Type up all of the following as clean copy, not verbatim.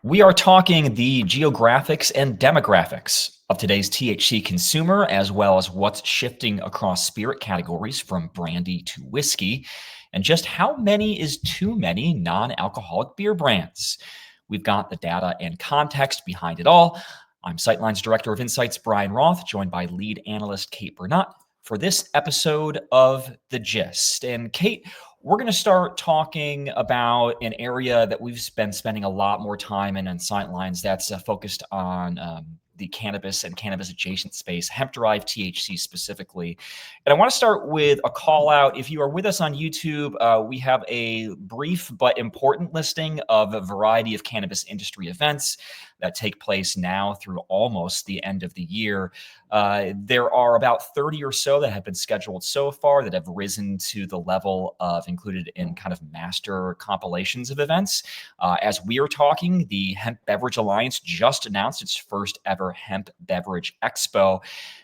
We are talking the geographics and demographics of today's THC consumer, as well as what's shifting across spirit categories from brandy to whiskey, and just how many is too many non-alcoholic beer brands. We've got the data and context behind it all. I'm Sightlines Director of Insights, Brian Roth, joined by lead analyst Kate Burnett for this episode of The Gist. And Kate, we're going to start talking about an area that we've been spending a lot more time in on Sightlines that's focused on the cannabis and cannabis adjacent space, hemp-derived THC specifically. And I want to start with a call out. If you are with us on YouTube, we have a brief but important listing of a variety of cannabis industry events that take place now through almost the end of the year. There are about 30 or so that have been scheduled so far that have risen to the level of included in kind of master compilations of events. As we are talking, the Hemp Beverage Alliance just announced its first ever Hemp Beverage Expo.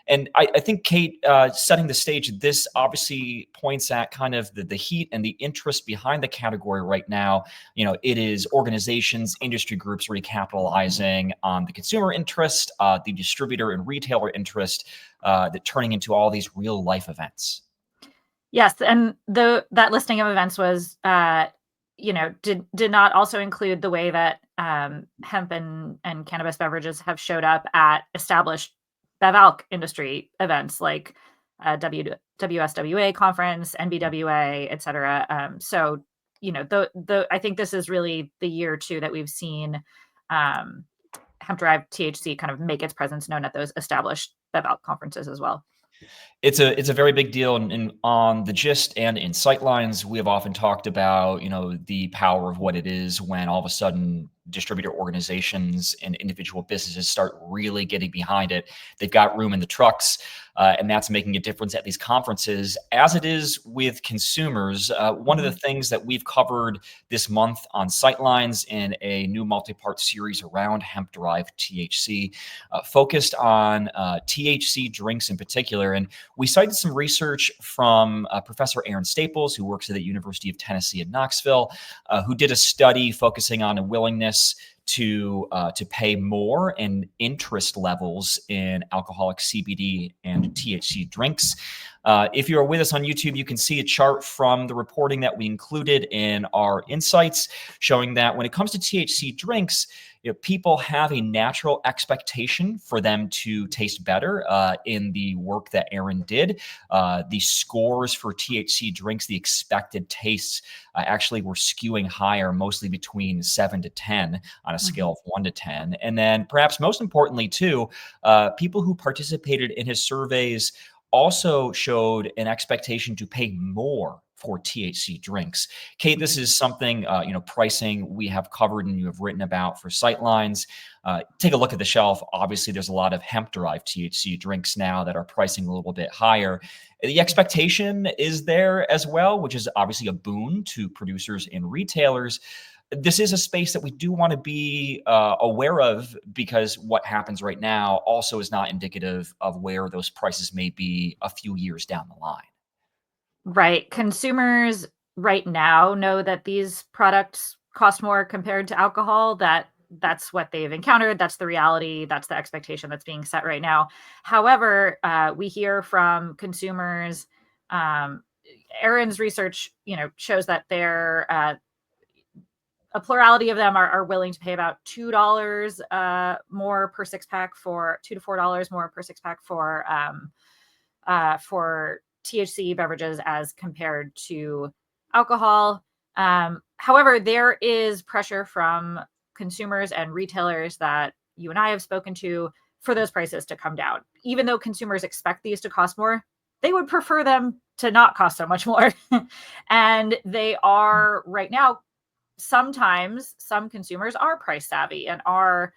And I think, Kate, setting the stage, this obviously points at kind of the heat and the interest behind the category right now. You know, it is organizations, industry groups recapitalizing on the consumer interest, the distributor and retailer interest, that turning into all these real life events. Yes, and that listing of events was, did not also include the way that hemp and cannabis beverages have showed up at established bev-alc industry events like WSWA conference, NBWA, et cetera. So, I think this is really the year too that we've seen hemp-derived THC kind of make its presence known at those established bev-alc conferences as well. It's a very big deal, and on the Gist and in Sightlines, we have often talked about the power of what it is when all of a sudden distributor organizations and individual businesses start really getting behind it. They've got room in the trucks, and that's making a difference at these conferences, as it is with consumers. One of the things that we've covered this month on Sightlines in a new multi-part series around hemp-derived THC, focused on THC drinks in particular. And we cited some research from Professor Aaron Staples, who works at the University of Tennessee at Knoxville, who did a study focusing on a willingness to pay more and interest levels in alcoholic CBD and THC drinks. If you are with us on YouTube, you can see a chart from the reporting that we included in our insights showing that when it comes to THC drinks, people have a natural expectation for them to taste better. In the work that Aaron did, the scores for THC drinks, the expected tastes, actually were skewing higher, mostly between 7 to 10 on a scale of 1 to 10. And then perhaps most importantly too, people who participated in his surveys also showed an expectation to pay more for THC drinks. Kate, this is something, pricing we have covered and you have written about for Sightlines. Take a look at the shelf. Obviously, there's a lot of hemp-derived THC drinks now that are pricing a little bit higher. The expectation is there as well, which is obviously a boon to producers and retailers. This is a space that we do want to be aware of, because what happens right now also is not indicative of where those prices may be a few years down the line. Right. Consumers right now know that these products cost more compared to alcohol. That's what they've encountered. That's the reality. That's the expectation that's being set right now. However, we hear from consumers. Aaron's research, shows that a plurality of them are willing to pay about $2 more per six pack for $2 to $4 more per six pack for THC beverages as compared to alcohol. However, there is pressure from consumers and retailers that you and I have spoken to for those prices to come down. Even though consumers expect these to cost more, they would prefer them to not cost so much more. And they are right now, sometimes some consumers are price savvy and are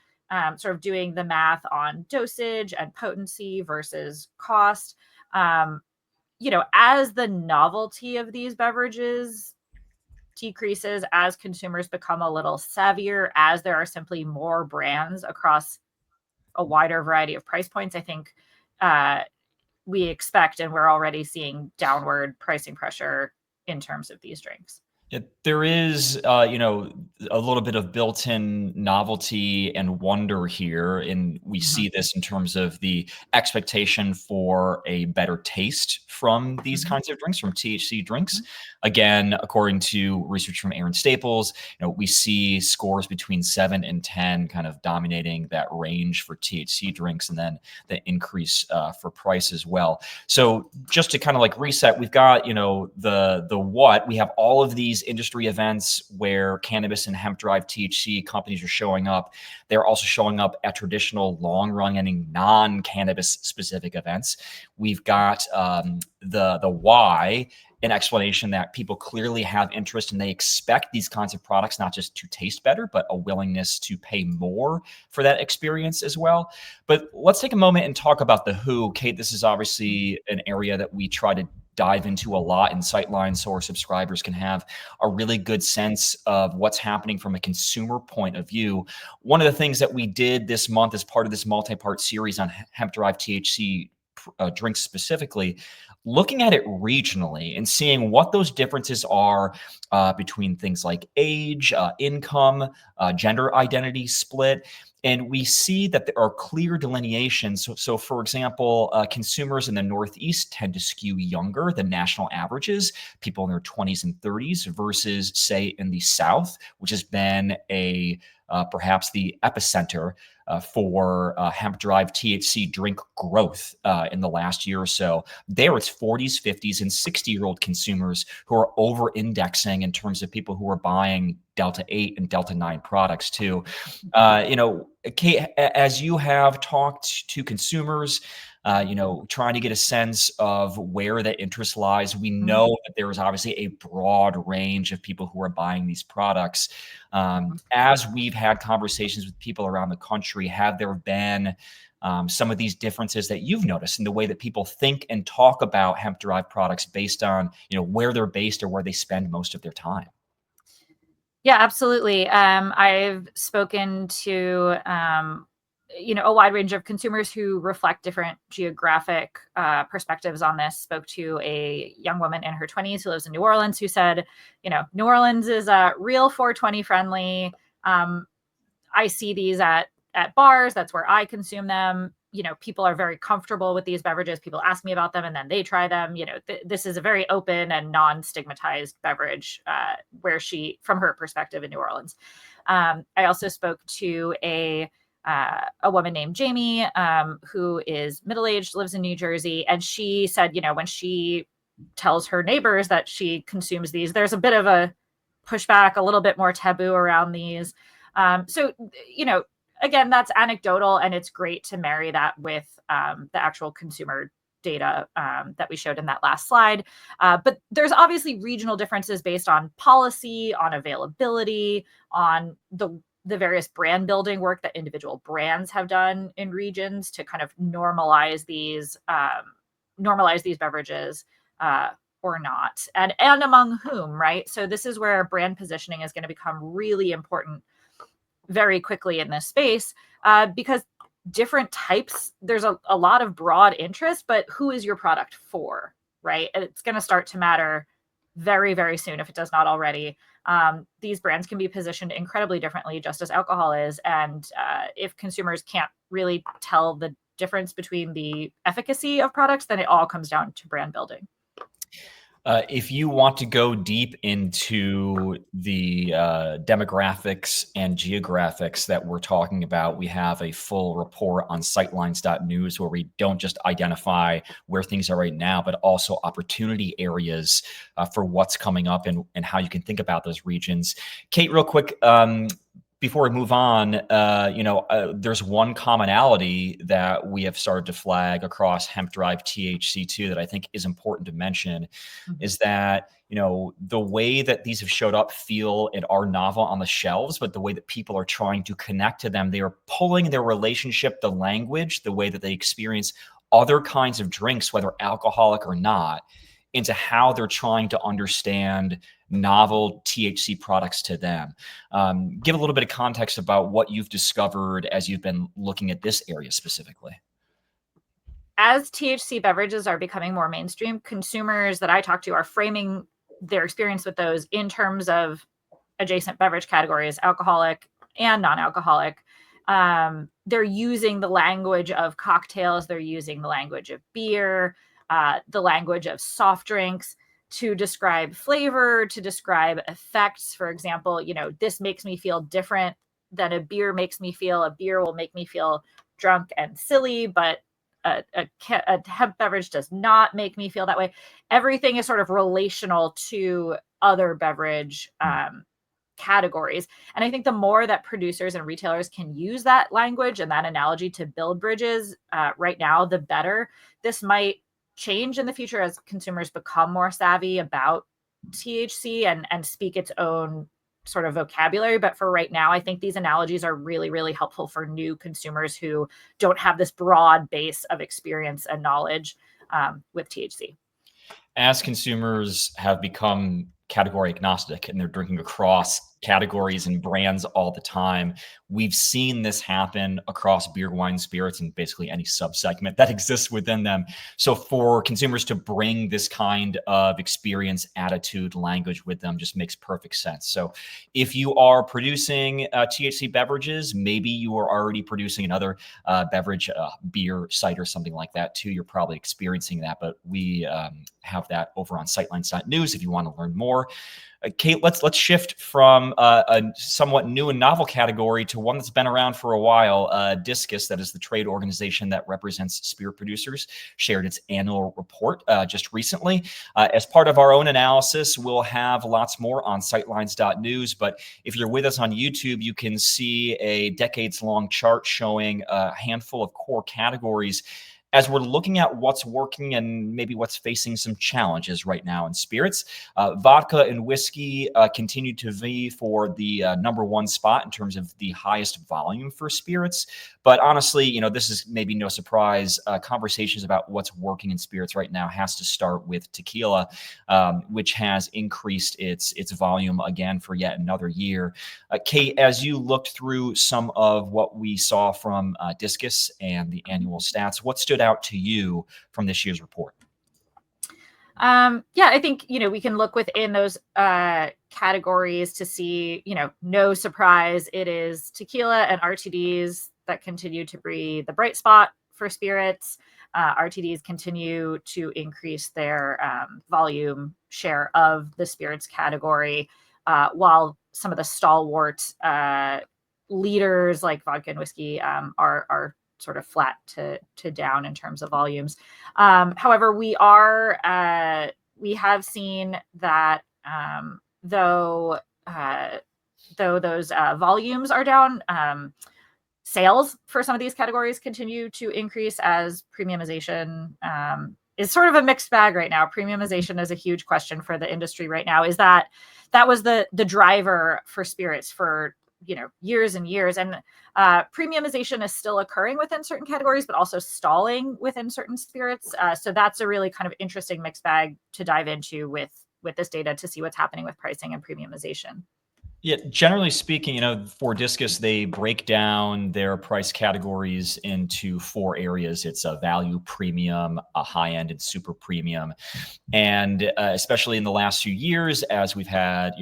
sort of doing the math on dosage and potency versus cost. As the novelty of these beverages decreases, as consumers become a little savvier, as there are simply more brands across a wider variety of price points, I think we expect, and we're already seeing, downward pricing pressure in terms of these drinks. There is, a little bit of built-in novelty and wonder here, and we Mhm, see this in terms of the expectation for a better taste from these mhm, kinds of drinks, from THC drinks. mhm, Again, according to research from Aaron Staples, we see scores between 7 and 10 kind of dominating that range for THC drinks, and then the increase for price as well. So just to kind of like reset, we've got, the what, we have all of these industry events where cannabis and hemp-derived THC companies are showing up. They're also showing up at traditional long-running non-cannabis specific events. We've got the why, an explanation that people clearly have interest and they expect these kinds of products not just to taste better, but a willingness to pay more for that experience as well. But let's take a moment and talk about the who. Kate, this is obviously an area that we try to dive into a lot in Sightlines so our subscribers can have a really good sense of what's happening from a consumer point of view. One of the things that we did this month as part of this multi-part series on hemp-derived THC drinks specifically, looking at it regionally and seeing what those differences are between things like age, income, gender identity split. And we see that there are clear delineations. So for example, consumers in the Northeast tend to skew younger than national averages, people in their 20s and 30s, versus, say, in the South, which has been perhaps the epicenter for hemp-derived THC drink growth in the last year or so. There, it's 40s, 50s, and 60-year-old consumers who are over-indexing in terms of people who are buying Delta 8 and Delta 9 products too. Kate, as you have talked to consumers, trying to get a sense of where the interest lies, we mhm, know that there is obviously a broad range of people who are buying these products. mhm. As we've had conversations with people around the country, have there been some of these differences that you've noticed in the way that people think and talk about hemp-derived products based on, where they're based or where they spend most of their time? Yeah, absolutely. I've spoken to a wide range of consumers who reflect different geographic perspectives on this. Spoke to a young woman in her 20s who lives in New Orleans who said, New Orleans is real 420 friendly. Um, I see these at bars. That's where I consume them. People are very comfortable with these beverages. People ask me about them and then they try them. This is a very open and non-stigmatized beverage from her perspective in New Orleans. I also spoke to a woman named Jamie, who is middle-aged, lives in New Jersey, and she said, when she tells her neighbors that she consumes these, there's a bit of a pushback, a little bit more taboo around these. So, again, that's anecdotal, and it's great to marry that with the actual consumer data that we showed in that last slide. But there's obviously regional differences based on policy, on availability, on the various brand building work that individual brands have done in regions to kind of normalize these beverages. Or not, and among whom, right? So this is where brand positioning is going to become really important very quickly in this space, because different types, there's a lot of broad interest, but who is your product for, right? And it's going to start to matter very, very soon if it does not already. These brands can be positioned incredibly differently, just as alcohol is. And if consumers can't really tell the difference between the efficacy of products, then it all comes down to brand building. If you want to go deep into the demographics and geographics that we're talking about, we have a full report on sightlines.news where we don't just identify where things are right now, but also opportunity areas for what's coming up and how you can think about those regions. Kate, real quick, before we move on, there's one commonality that we have started to flag across hemp-derived THC2 that I think is important to mention, Mhm. is that the way that these have showed up feel and are novel on the shelves, but the way that people are trying to connect to them, they are pulling their relationship, the language, the way that they experience other kinds of drinks, whether alcoholic or not, into how they're trying to understand novel THC products to them. Give a little bit of context about what you've discovered as you've been looking at this area specifically. As THC beverages are becoming more mainstream, consumers that I talk to are framing their experience with those in terms of adjacent beverage categories, alcoholic and non-alcoholic. They're using the language of cocktails. They're using the language of beer, the language of soft drinks to describe flavor, to describe effects. For example, this makes me feel different than a beer makes me feel. A beer will make me feel drunk and silly, but a hemp beverage does not make me feel that way. Everything is sort of relational to other beverage categories. And I think the more that producers and retailers can use that language and that analogy to build bridges right now, the better. This might change in the future as consumers become more savvy about THC and speak its own sort of vocabulary. But for right now, I think these analogies are really, really helpful for new consumers who don't have this broad base of experience and knowledge with THC. As consumers have become category agnostic and they're drinking across categories and brands all the time, we've seen this happen across beer, wine, spirits, and basically any subsegment that exists within them. So for consumers to bring this kind of experience, attitude, language with them just makes perfect sense. So if you are producing THC beverages, maybe you are already producing another beverage, beer, cider, something like that too. You're probably experiencing that, but we have that over on Sightlines.news if you want to learn more. Kate, let's shift from a somewhat new and novel category to one that's been around for a while. Discus, that is the trade organization that represents spirit producers, shared its annual report just recently. As part of our own analysis, we'll have lots more on Sightlines.news. But if you're with us on YouTube, you can see a decades-long chart showing a handful of core categories as we're looking at what's working and maybe what's facing some challenges right now in spirits. Vodka and whiskey continue to vie for the #1 spot in terms of the highest volume for spirits. But honestly, this is maybe no surprise. Conversations about what's working in spirits right now has to start with tequila, which has increased its volume again for yet another year. Kate, as you looked through some of what we saw from Discus and the annual stats, what stood out to you from this year's report? I think, we can look within those categories to see, no surprise, it is tequila and RTDs that continue to be the bright spot for spirits. RTDs continue to increase their volume share of the spirits category, while some of the stalwart leaders like vodka and whiskey are sort of flat to down in terms of volumes. However, we have seen that though those volumes are down, sales for some of these categories continue to increase as premiumization is sort of a mixed bag right now. Premiumization is a huge question for the industry right now. Is that was the driver for spirits for years and years, and premiumization is still occurring within certain categories, but also stalling within certain spirits. So that's a really kind of interesting mixed bag to dive into with this data to see what's happening with pricing and premiumization. Yeah, generally speaking, for Discus, they break down their price categories into 4 areas. It's a value, premium, a high-end, and super premium. And especially in the last few years, as we've had,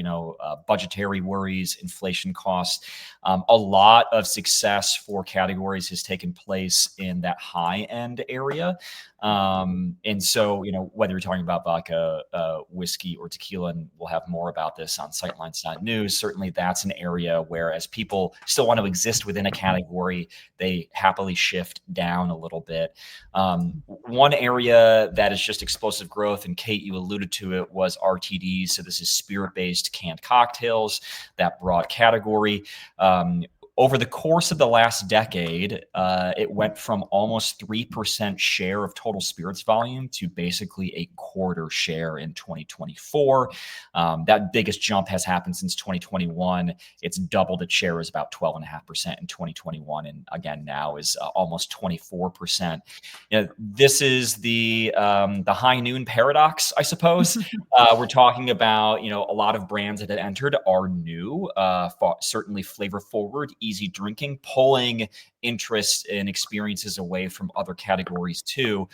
budgetary worries, inflation costs, a lot of success for categories has taken place in that high-end area. And so, whether you're talking about vodka, whiskey, or tequila, and we'll have more about this on Sightlines.news, certainly that's an area where, as people still want to exist within a category, they happily shift down a little bit. One area that is just explosive growth, and Kate, you alluded to it, was RTDs. So this is spirit-based canned cocktails, that broad category. Over the course of the last decade, it went from almost 3% share of total spirits volume to basically a quarter share in 2024. That biggest jump has happened since 2021. It's doubled its share, is about 12.5% in 2021, and again now is almost 24%. This is the high noon paradox, I suppose. We're talking about a lot of brands that have entered are new, certainly flavor forward, easy drinking, pulling interest and experiences away from other categories too.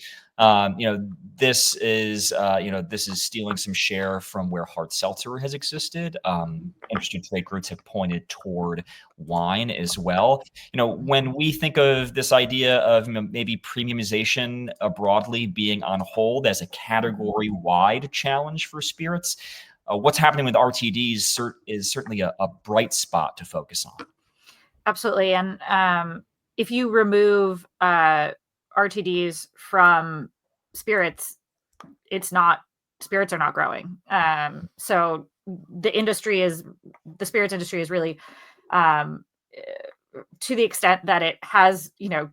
This is stealing some share from where hard seltzer has existed. Industry trade groups have pointed toward wine as well. When we think of this idea of maybe premiumization broadly being on hold as a category-wide challenge for spirits, what's happening with RTDs is certainly a bright spot to focus on. Absolutely. And if you remove RTDs from spirits, spirits are not growing. So the spirits industry is really, to the extent that it has,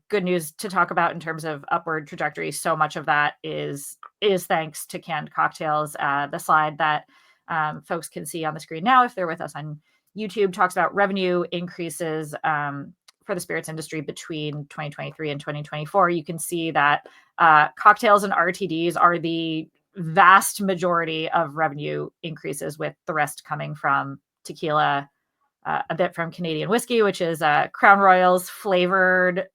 good news to talk about in terms of upward trajectory. So much of that is thanks to canned cocktails. The slide that folks can see on the screen now, if they're with us on YouTube, talks about revenue increases for the spirits industry between 2023 and 2024. You can see that cocktails and RTDs are the vast majority of revenue increases, with the rest coming from tequila, a bit from Canadian whiskey, which is Crown Royal's flavored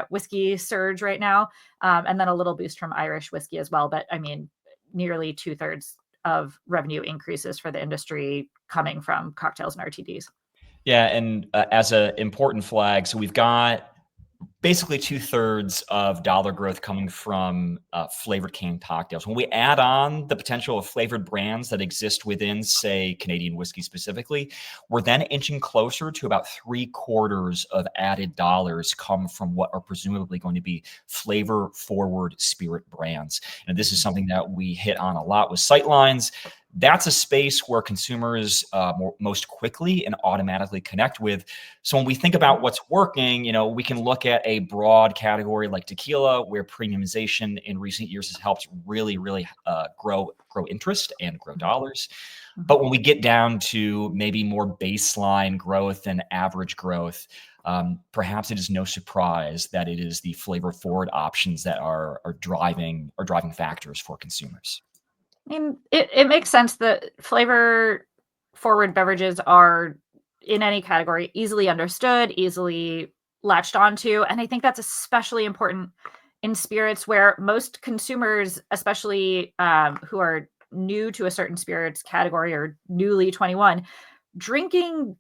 whiskey surge right now, and then a little boost from Irish whiskey as well. But I mean, nearly 2/3 of revenue increases for the industry coming from cocktails and RTDs. Yeah, and as an important flag, so we've got basically 2/3 of dollar growth coming from flavored canned cocktails. When we add on the potential of flavored brands that exist within, say, Canadian whiskey specifically, we're then inching closer to about 3/4 of added dollars come from what are presumably going to be flavor-forward spirit brands. And this is something that we hit on a lot with Sightlines. That's a space where consumers most quickly and automatically connect with. So when we think about what's working, we can look at a broad category like tequila, where premiumization in recent years has helped really, really grow interest and grow dollars. But when we get down to maybe more baseline growth and average growth, perhaps it is no surprise that it is the flavor-forward options that are driving factors for consumers. I mean, it makes sense that flavor forward beverages are, in any category, easily understood, easily latched onto. And I think that's especially important in spirits, where most consumers, especially who are new to a certain spirits category or newly 21, drinking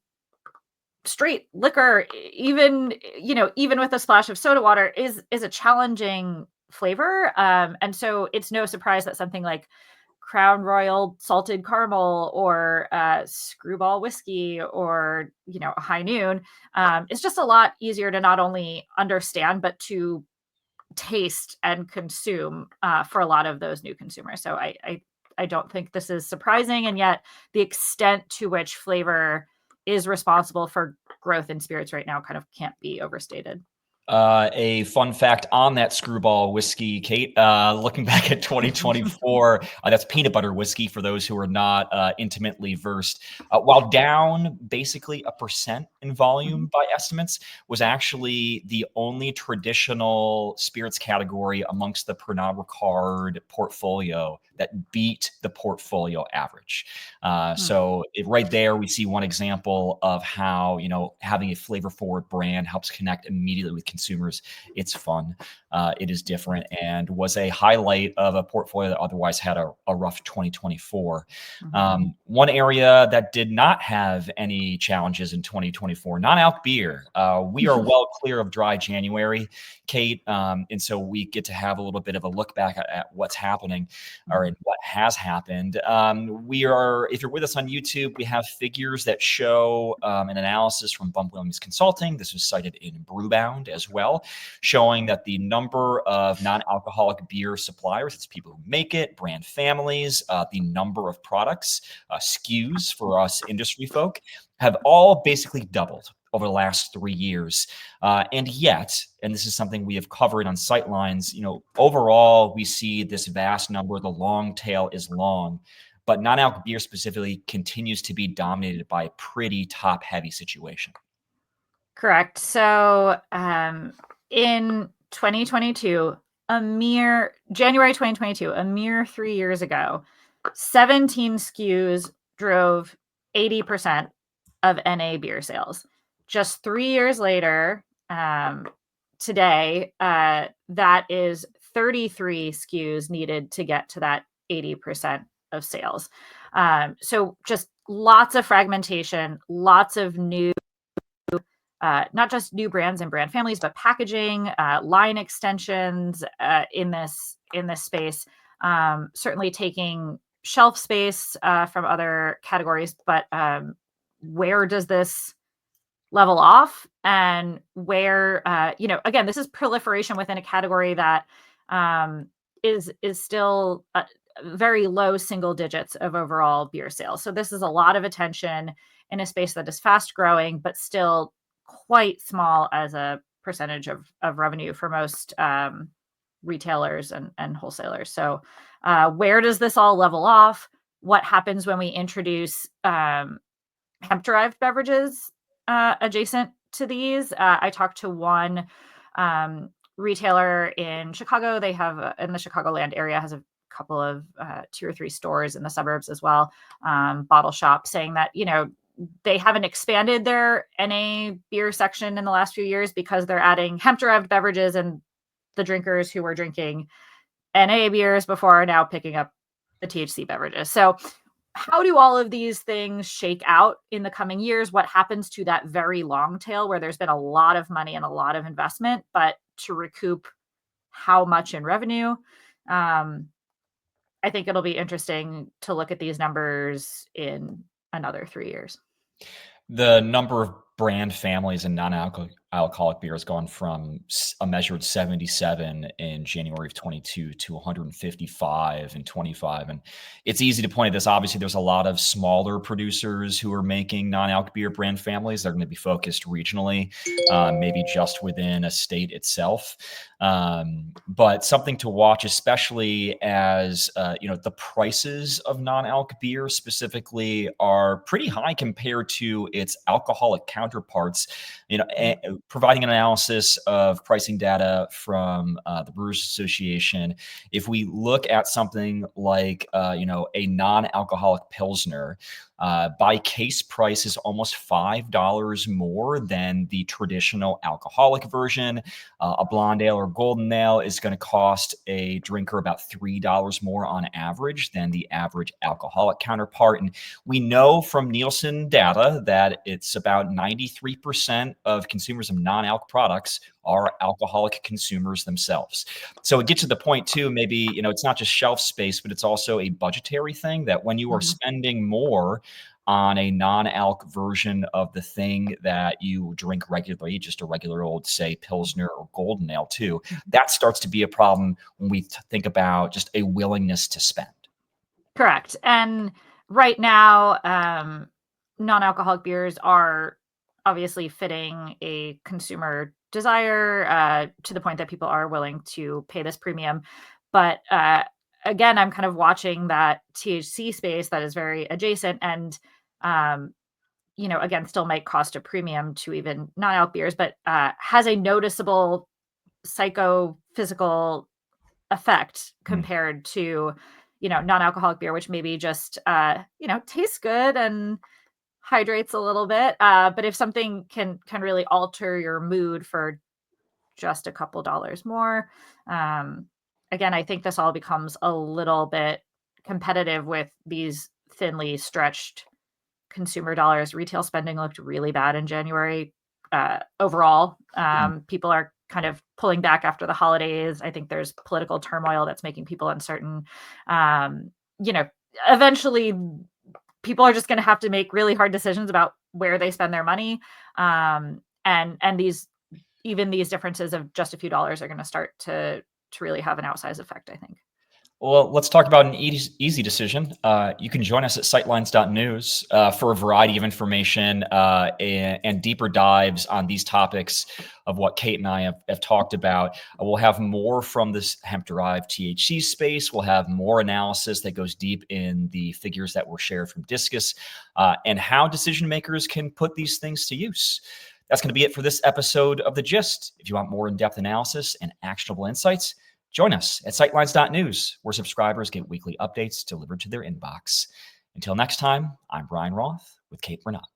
straight liquor, even with a splash of soda water, is a challenging flavor. And so it's no surprise that something like Crown Royal salted caramel or screwball whiskey or a high noon is just a lot easier to not only understand but to taste and consume for a lot of those new consumers. So I don't think this is surprising, and yet the extent to which flavor is responsible for growth in spirits right now kind of can't be overstated. A fun fact on that screwball whiskey, Kate, looking back at 2024, that's peanut butter whiskey for those who are not intimately versed. While down basically 1% in volume by estimates, was actually the only traditional spirits category amongst the Pernod Ricard portfolio that beat the portfolio average. So right there, we see one example of how, having a flavor forward brand helps connect immediately with consumers. It's fun. It is different, and was a highlight of a portfolio that otherwise had a rough 2024. One area that did not have any challenges in 2024, non-alc beer. We are well clear of dry January, Kate. And so we get to have a little bit of a look back at what's happening or what has happened. If you're with us on YouTube, we have figures that show an analysis from Bump Williams Consulting. This was cited in Brewbound as well, showing that the number of non-alcoholic beer suppliers, it's people who make it, brand families, the number of products, SKUs for us industry folk, have all basically doubled over the last 3 years. And yet, and this is something we have covered on Sightlines, overall, we see this vast number. The long tail is long, but non-alc beer specifically continues to be dominated by a pretty top-heavy situation. Correct. So in 2022, January 2022, a mere 3 years ago, 17 SKUs drove 80% of NA beer sales. just 3 years later, today, that is 33 SKUs needed to get to that 80% of sales. So just lots of fragmentation, lots of new, not just new brands and brand families, but packaging, line extensions in this space. Certainly taking shelf space from other categories, but where does this level off? And where, again, this is proliferation within a category that is still very low single digits of overall beer sales. So this is a lot of attention in a space that is fast growing, but still quite small as a percentage of revenue for most retailers and wholesalers. So where does this all level off? What happens when we introduce hemp-derived beverages adjacent to these? I talked to one retailer in Chicago. They have, in the Chicagoland area, has a couple of 2 or 3 stores in the suburbs as well, bottle shop, saying that, they haven't expanded their NA beer section in the last few years because they're adding hemp-derived beverages, and the drinkers who were drinking NA beers before are now picking up the THC beverages. So how do all of these things shake out in the coming years? What happens to that very long tail where there's been a lot of money and a lot of investment, but to recoup how much in revenue? I think it'll be interesting to look at these numbers in another 3 years. The number of brand families in non-alcoholic beer has gone from a measured 77 in January of 22 to 155 in 25. And it's easy to point at this. Obviously, there's a lot of smaller producers who are making non-alc beer brand families. They're going to be focused regionally, maybe just within a state itself. But something to watch, especially as, the prices of non-alc beer specifically are pretty high compared to its alcoholic counterparts. Providing an analysis of pricing data from the Brewers Association, if we look at something like, a non-alcoholic Pilsner, by case price is almost $5 more than the traditional alcoholic version. A blonde ale or golden ale is going to cost a drinker about $3 more on average than the average alcoholic counterpart. And we know from Nielsen data that it's about 93% of consumers of non-alc products are alcoholic consumers themselves. So it gets to the point too, maybe, it's not just shelf space, but it's also a budgetary thing that when you are spending more on a non-alc version of the thing that you drink regularly, just a regular old, say, Pilsner or golden ale too, that starts to be a problem when we think about just a willingness to spend. Correct. And right now, non-alcoholic beers are obviously fitting a consumer desire to the point that people are willing to pay this premium. But again, I'm kind of watching that THC space that is very adjacent and, again, still might cost a premium to even non-alc beers, but has a noticeable psychophysical effect compared to, non-alcoholic beer, which maybe just, tastes good and hydrates a little bit. But if something can really alter your mood for just a couple dollars more, again, I think this all becomes a little bit competitive with these thinly stretched consumer dollars. Retail spending looked really bad in January overall. People are kind of pulling back after the holidays. I think there's political turmoil that's making people uncertain. Eventually people are just going to have to make really hard decisions about where they spend their money. And these differences of just a few dollars are going to start to really have an outsized effect, I think. Well, let's talk about an easy decision. You can join us at sightlines.news for a variety of information and deeper dives on these topics of what Kate and I have talked about. We'll have more from this hemp-derived THC space. We'll have more analysis that goes deep in the figures that were shared from Discus and how decision makers can put these things to use. That's going to be it for this episode of The Gist. If you want more in-depth analysis and actionable insights, join us at sightlines.news, where subscribers get weekly updates delivered to their inbox. Until next time, I'm Brian Roth with Kate Bernat.